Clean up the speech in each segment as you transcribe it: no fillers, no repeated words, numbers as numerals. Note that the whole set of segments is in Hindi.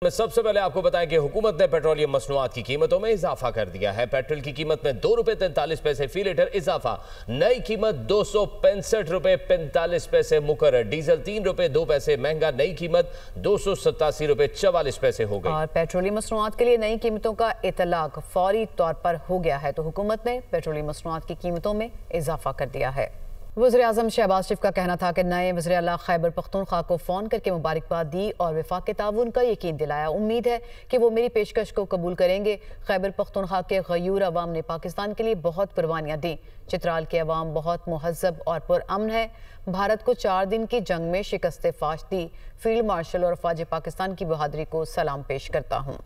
सबसे पहले आपको बताएं कि हुकूमत ने पेट्रोलियम मसनूआत की कीमतों में इजाफा कर दिया है। पेट्रोल की कीमत में ₹2.43 फी लीटर इजाफा, नई कीमत ₹265.45 मुकर्रर। डीजल ₹3.02 महंगा, नई कीमत ₹287.44 हो गई। और पेट्रोलियम मसनूआत के लिए नई कीमतों का इतलाक फौरी तौर पर हो गया है, तो हुकूमत ने पेट्रोलियम मसनूआत की कीमतों में इजाफा कर दिया है। वज़ीर-ए-आज़म शहबाज शरीफ का कहना था कि नए वज़ीर-ए-आला खैबर पख्तूनख्वा को फ़ोन करके मुबारकबाद दी और वफाक के ताउन का यकीन दिलाया। उम्मीद है कि वो मेरी पेशकश को कबूल करेंगे। खैबर पख्तूनख्वा के गयूर अवाम ने पाकिस्तान के लिए बहुत कुर्बानियाँ दी। चित्राल के अवाम बहुत मुहज़्ज़ब और पुरअमन है। भारत को 4 दिन की जंग में शिकस्त फाश दी। फील्ड मार्शल और फ़ौज पाकिस्तान की बहादुरी को सलाम पेश करता हूँ।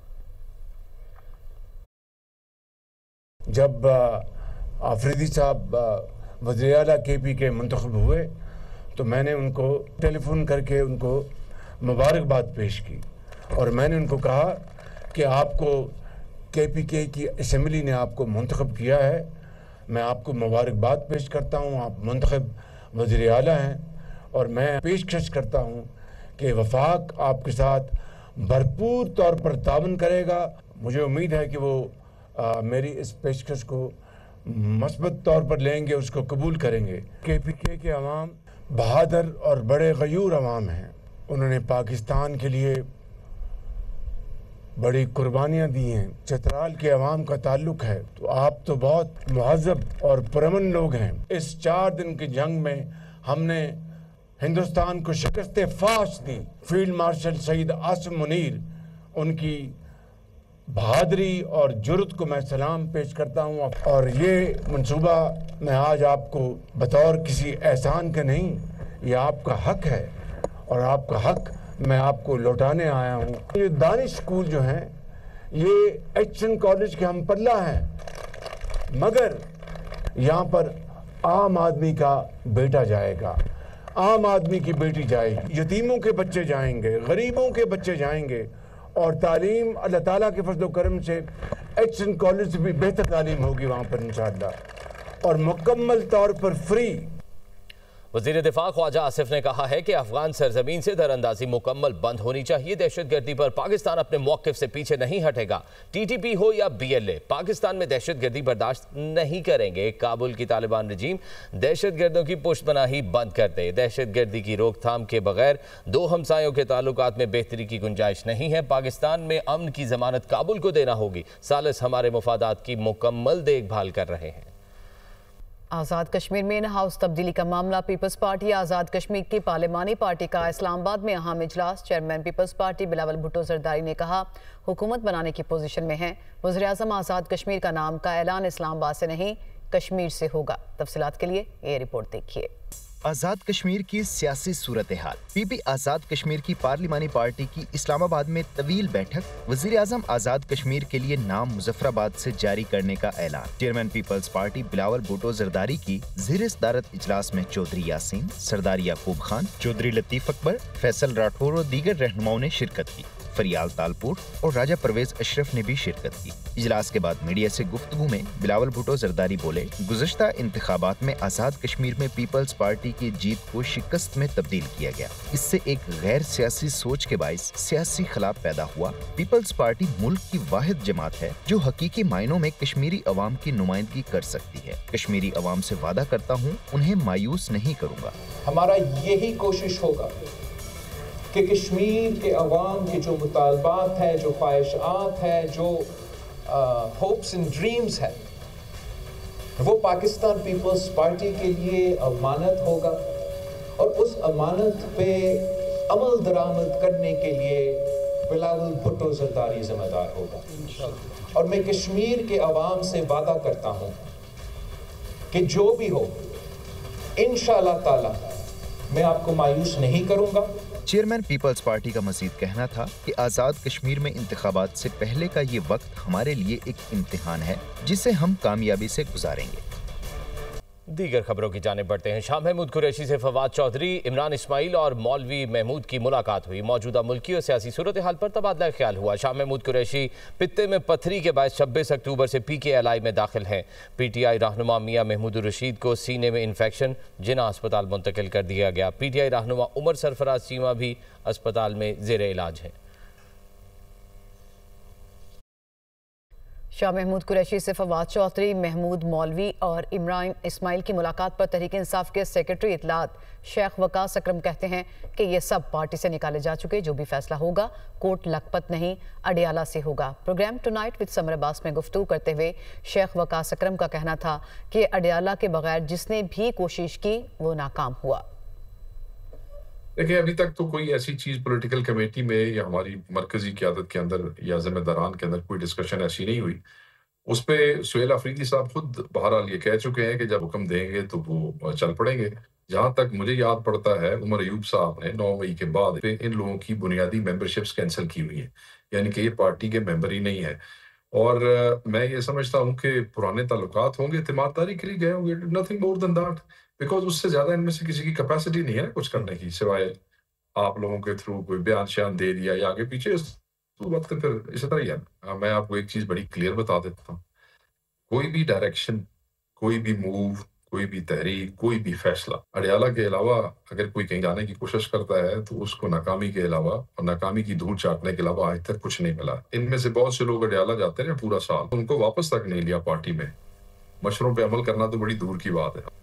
जब आफरीदी साहब वज़ीर-ए-आला KP के मुंतखब हुए तो मैंने उनको टेलीफोन करके उनको मुबारकबाद पेश की और मैंने उनको कहा कि आपको KPK की असम्बली ने आपको मुंतखब किया है, मैं आपको मुबारकबाद पेश करता हूँ, आप मुंतखब वज़ीर-ए-आला हैं और मैं पेशकश करता हूँ कि वफाक आपके साथ भरपूर तौर पर ताउन करेगा। मुझे उम्मीद है कि वो मेरी इस पेशकश को मस्बत तौर पर लेंगे, उसको कबूल करेंगे। KPK के अवाम बहादुर और बड़े गयूर अवाम हैं। उन्होंने पाकिस्तान के लिए बड़ी कुर्बानियाँ दी हैं। चित्राल के अवाम का ताल्लुक है तो आप तो बहुत मुहज़्ज़ब और पुरअमन लोग हैं। इस 4 दिन की जंग में हमने हिंदुस्तान को शिकस्त फाश दी। फील्ड मार्शल सईद आसिम मुनीर, उनकी बहादुरी और जुर्रत को मैं सलाम पेश करता हूँ। और ये मंसूबा मैं आज आपको बतौर किसी एहसान के नहीं, ये आपका हक है और आपका हक मैं आपको लौटाने आया हूँ। ये दानिश स्कूल जो हैं ये HN कॉलेज के हम पल्ला हैं, मगर यहाँ पर आम आदमी का बेटा जाएगा, आम आदमी की बेटी जाएगी, यतीमों के बच्चे जाएंगे, गरीबों के बच्चे जाएंगे और तालीम अल्लाह ताला के फज़ल व करम से HN कॉलेज से भी बेहतर तालीम होगी वहाँ पर इंशाअल्लाह और मुकम्मल तौर पर फ्री। वज़ीर दिफा ख्वाजा आसिफ ने कहा है कि अफगान सरजमीन से दरअंदाजी मुकम्मल बंद होनी चाहिए। दहशतगर्दी पर पाकिस्तान अपने मौक़िफ़ से पीछे नहीं हटेगा। TTP हो या BLA, पाकिस्तान में दहशतगर्दी बर्दाश्त नहीं करेंगे। काबुल की तालिबान रजीम दहशतगर्दों की पुश्तपनाही बंद कर दे। दहशतगर्दी की रोकथाम के बगैर 2 हमसायों के ताल्लुकात में बेहतरी की गुंजाइश नहीं है। पाकिस्तान में अमन की जमानत काबुल को देना होगी। सालिस हमारे मुफादात की मुकम्मल देखभाल कर रहे हैं। आज़ाद कश्मीर में इन हाउस तब्दीली का मामला। पीपल्स पार्टी आज़ाद कश्मीर की पार्लिमानी पार्टी का इस्लामाबाद में अहम इजलास। Chairman peoples party Bilawal Bhutto Zardari ने कहा हुकूमत बनाने की पोजीशन में है। वज़ीर-ए-आज़म आज़ाद कश्मीर का नाम का ऐलान इस्लामाबाद से नहीं कश्मीर से होगा। तफसीलात के लिए ये रिपोर्ट देखिए। आज़ाद कश्मीर की सियासी सूरत हाल। PP आज़ाद कश्मीर की पार्लिमानी पार्टी की इस्लामाबाद में तवील बैठक। वज़ीर-ए-आज़म आज़ाद कश्मीर के लिए नाम मुजफ्फराबाद से जारी करने का ऐलान। Chairman peoples party Bilawal Bhutto Zardari की ज़ेर सदारत इजलास में चौधरी यासीन, सरदार याकूब खान, चौधरी लतीफ अकबर, फैसल राठौर और दीगर रहनुमाओं ने शिरकत की। फरियाल तालपुर और राजा परवेज अशरफ ने भी शिरकत की। इजलास के बाद मीडिया से गुफ्तगू में बिलावल भुट्टो जरदारी बोले, गुज़श्ता इंतखाबात में आज़ाद कश्मीर में पीपल्स पार्टी की जीत को शिकस्त में तब्दील किया गया। इससे एक गैर सियासी सोच के बाइस सियासी खिलाफ पैदा हुआ। पीपल्स पार्टी मुल्क की वाहिद जमात है जो हकीकी मायनों में कश्मीरी अवाम की नुमाइंदगी कर सकती है। कश्मीरी अवाम से वादा करता हूँ उन्हें मायूस नहीं करूँगा। हमारा यही कोशिश होगा कि कश्मीर के अवाम के जो मुतालबात हैं, जो ख्वाहिशात हैं, जो होप्स एंड ड्रीम्स हैं, वो पाकिस्तान पीपल्स पार्टी के लिए अमानत होगा और उस अमानत पे अमल दरामद करने के लिए बिलावल भुट्टो जरदारी जिम्मेदार होगा। और मैं कश्मीर के अवाम से वादा करता हूँ कि जो भी हो इंशाअल्लाह ताला मैं आपको मायूस नहीं करूँगा। चेयरमैन पीपल्स पार्टी का मजीद कहना था कि आज़ाद कश्मीर में इंतखाबात से पहले का ये वक्त हमारे लिए एक इम्तिहान है जिसे हम कामयाबी से गुजारेंगे। दीगर खबरों की जानिब बढ़ते हैं। शाह महमूद कुरैशी से फवाद चौधरी, इमरान इस्माइल और मौलवी महमूद की मुलाकात हुई। मौजूदा मुल्की और सियासी सूरत हाल पर तबादला ख्याल हुआ। शाह महमूद कुरैशी पित्ते में पत्थरी के बायस 26 अक्टूबर से PKLI में दाखिल हैं। PTI रहनुमा मियां महमूद रशीद को सीने में इन्फेक्शन, जिना अस्पताल मुंतकिल कर दिया गया। PTI रहनुमा उमर सरफराज चीमा भी अस्पताल में ज़ेर इलाज हैं। शाह महमूद कुरैशी से फवाद चौधरी, महमूद मौलवी और इमरान इस्माइल की मुलाकात पर तहरीक इंसाफ के सेक्रेटरी इतलात शेख वकास अकरम कहते हैं कि ये सब पार्टी से निकाले जा चुके, जो भी फैसला होगा कोर्ट लखपत नहीं अडियाला से होगा। Program tonight with Samar Abbas में गुफ्तगू करते हुए शेख वकास अकरम का कहना था कि अडियाला के बगैर जिसने भी कोशिश की वो नाकाम हुआ। देखिए, अभी तक तो कोई ऐसी चीज पॉलिटिकल कमेटी में या हमारी मरकजी क़यादत के अंदर या जिम्मेदारान के अंदर कोई डिस्कशन ऐसी नहीं हुई। उस पे सुहेल अफरीदी साहब खुद बहरहाल ये कह चुके हैं कि जब हुक्म देंगे तो वो चल पड़ेंगे। जहां तक मुझे याद पड़ता है, उमर अयूब साहब ने 9 मई के बाद इन लोगों की बुनियादी मेंबरशिप्स कैंसिल की हुई है, यानी कि ये पार्टी के मेंबर ही नहीं है। और मैं ये समझता हूँ कि पुराने ताल्लुकात होंगे, तिमारदारी के लिए गए होंगे, nothing more than that, because उससे ज्यादा इनमें से किसी की कैपेसिटी नहीं है ना कुछ करने की, सिवाय आप लोगों के थ्रू कोई बयान शयान दे दिया या आगे पीछे। तो वक्त फिर इसी तरह ही है। मैं आपको एक चीज बड़ी क्लियर बता देता हूँ, कोई भी डायरेक्शन, कोई भी मूव, कोई भी तहरीक, कोई भी फैसला अडियाला के अलावा अगर कोई कहीं जाने की कोशिश करता है तो उसको नाकामी के अलावा और नाकामी की धूल चाटने के अलावा आज तक कुछ नहीं मिला। इनमें से बहुत से लोग अडियाला जाते रहे पूरा साल, उनको वापस तक नहीं लिया पार्टी में। मशरों पे अमल करना तो बड़ी दूर की बात है।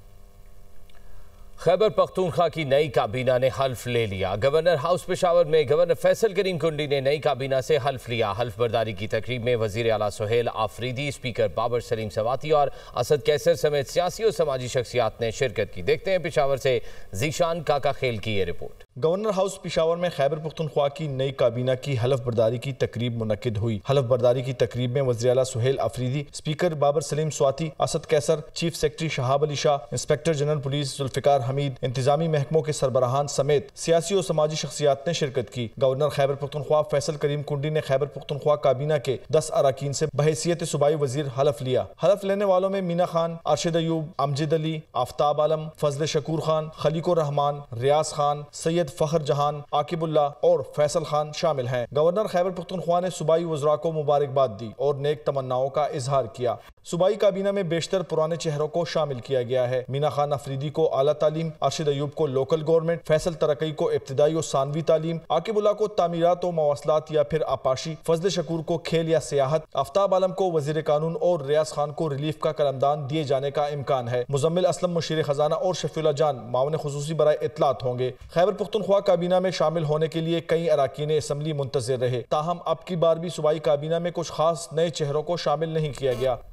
खैबर पख्तूनख्वा की नई काबीना ने हल्फ ले लिया। गवर्नर हाउस पेशावर में गवर्नर फैसल करीम कुंडी ने नई काबीना से हल्फ लिया। हल्फ बर्दारी की तकरीब में वजीर आला सुहेल आफरीदी, स्पीकर बाबर सलीम सवाती और असद कैसर समेत सियासी और समाजी शख्सियात ने शिरकत की। देखते हैं पेशावर से जीशान काका खेल की ये रिपोर्ट। गवर्नर हाउस पेशावर में खैबर पख्तूनख्वा की नई काबीना की हल्फ बर्दारी की तकरीब मुनक्किद हुई। हल्फ बर्दारी की तकरीब में वज़ीर आला Sohail Afridi, speaker Babar Saleem Swati, Asad Qaiser, chief secretary Shahab Ali Shah, inspector general police Zulfiqar Hameed, इंतजामी महकमों के सरबराहान समेत सियासी और समाजी शख्सियात ने शिरकत की। गवर्नर खैबर पख्तूनख्वा फैसल करीम कुंडी ने खैबर पख्तूनख्वा काबीना के 10 अरकान से बहैसियत सूबाई वजीर हल्फ लिया। हल्फ लेने वालों में मीना खान, अरशद अयूब, अमजद अली, आफ्ताब आलम, फजल शकूर खान, खलीकुर रहमान, रियाज खान, सैयद फखर जहान, आकिबुल्ला और फैसल खान शामिल हैं। गवर्नर खैबर पख्तूनख्वा ने सूबाई वज़रा को मुबारकबाद दी और नेक तमन्नाओं का इजहार किया। सूबाई काबीना में बेशतर पुराने चेहरों को शामिल किया गया है। मीना खान अफरीदी को आला तालीम, अरशद अयूब को लोकल गवर्नमेंट, फैसल तरक्की को इब्तिदाई और सानवी तालीम, आकिबुल्ला को तामीरात और मवासलात या फिर आपाशी, फजल शकूर को खेल या सियाहत, आफ्ताब आलम को वजीर कानून और रियाज खान को रिलीफ का कलमदान दिए जाने का इम्कान है। मुजम्मिल असलम मुशीर खजाना और शफीउल्लाह जान मावन खुसूसी बराए इत्तलात होंगे। खैबर पख्तूनख्वा काबीना में शामिल होने के लिए कई अरकान असम्बली मुंतज़िर रहे, ताहम अब की बार भी सूबाई काबीना में कुछ खास नए चेहरों को शामिल नहीं किया गया।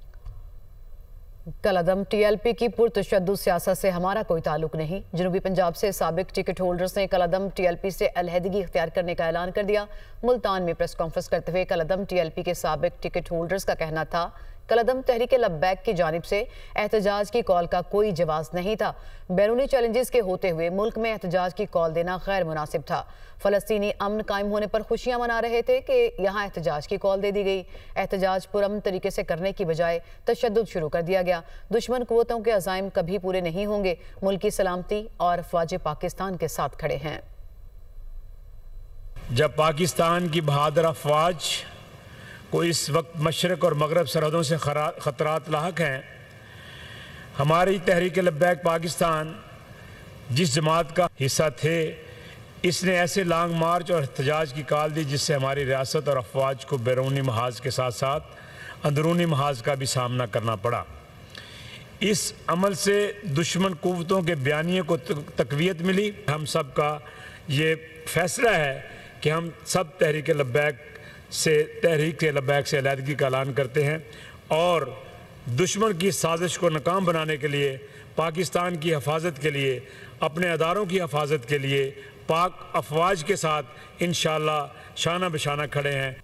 कलअदम टीएलपी की पुरतशद्दुद सियासत से हमारा कोई ताल्लुक नहीं। जनूबी पंजाब से साबिक टिकट होल्डर्स ने कलअदम टीएलपी से अलहदगी इख्तियार करने का ऐलान कर दिया। मुल्तान में प्रेस कॉन्फ्रेंस करते हुए कलअदम टीएलपी के साबिक टिकट होल्डर्स का कहना था, कलअदम तहरीक लब्बैक की जानिब से एहतजाज की कॉल का कोई जवाब नहीं था। बैरूनी चैलेंजेस के होते हुए मुल्क में एहतजाज की कॉल देना गैर मुनासिब था। फ़लस्तीनी अमन कायम होने पर खुशियां मना रहे थे कि यहाँ एहतजाज की कॉल दे दी गई। एहतजाज पुरअमन तरीके से करने की बजाय तशद्दुद शुरू कर दिया गया। दुश्मन कुव्वतों के अज़ाइम कभी पूरे नहीं होंगे। मुल्क की सलामती और अफ़वाज पाकिस्तान के साथ खड़े हैं। जब पाकिस्तान की बहादुर अफवाज को इस वक्त मशरक़ और मगरब सरहदों से ख़तरात लाहक हैं, हमारी तहरीक लब्बैक पाकिस्तान जिस जमात का हिस्सा थे, इसने ऐसे लॉन्ग मार्च और एहतजाज की कॉल दी जिससे हमारी रियासत और अफवाज को बैरूनी महाज के साथ साथ अंदरूनी महाज का भी सामना करना पड़ा। इस अमल से दुश्मन कुव्वतों के बयानिए को तक़वियत मिली। हम सब का ये फैसला है कि हम सब तहरीक लब्बैक से अलहदगी का ऐलान करते हैं और दुश्मन की साजिश को नाकाम बनाने के लिए, पाकिस्तान की हिफाजत के लिए, अपने अदारों की हिफाजत के लिए पाक अफवाज के साथ इंशाअल्लाह शाना बशाना खड़े हैं।